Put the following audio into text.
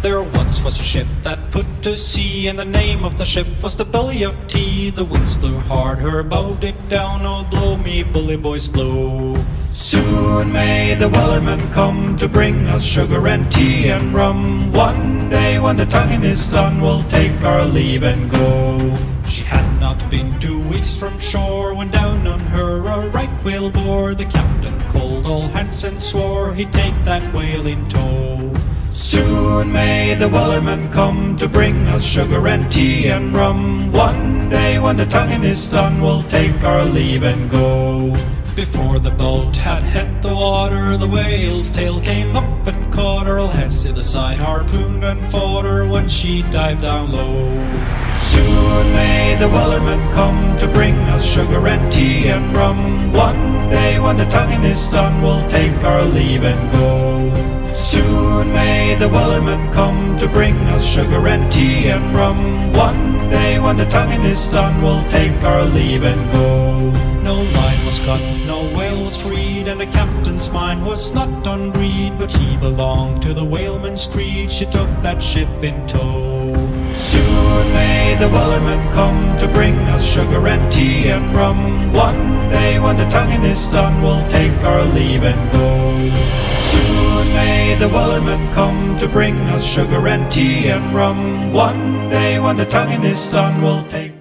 There once was a ship that put to sea, and the name of the ship was the Belly of Tea. The winds blew hard, her bow did down, oh blow me bully boys blow. Soon may the wellerman come to bring us sugar and tea and rum. One day when the tonguing is done, we'll take our leave and go. She had not been 2 weeks from shore when down on her a right whale bore. The captain called all hands and swore he'd take that whale in tow. Soon may the wellerman come to bring us sugar and tea and rum. One day when the tonguing is done, we'll take our leave and go. Before the boat had hit the water, the whale's tail came up and caught her. All hands to the side, harpooned and fought her when she dived down low. Soon may the wellerman come to bring us sugar and tea and rum. One day when the tonguing is done, we'll take our leave and go. Soon may the wellerman come to bring us sugar and tea and rum. One day when the tonguing is done, we'll take our leave and go. No line was cut, no whale was freed, and the captain's mind was not on greed, but he belonged to the whaleman's creed. She took that ship in tow. Soon may the wellerman come to bring us sugar and tea and rum. One day when the tonguing is done, we'll take our leave and go. Soon may the wellerman come to bring us sugar and tea and rum. One day when the tonguing is done, we'll take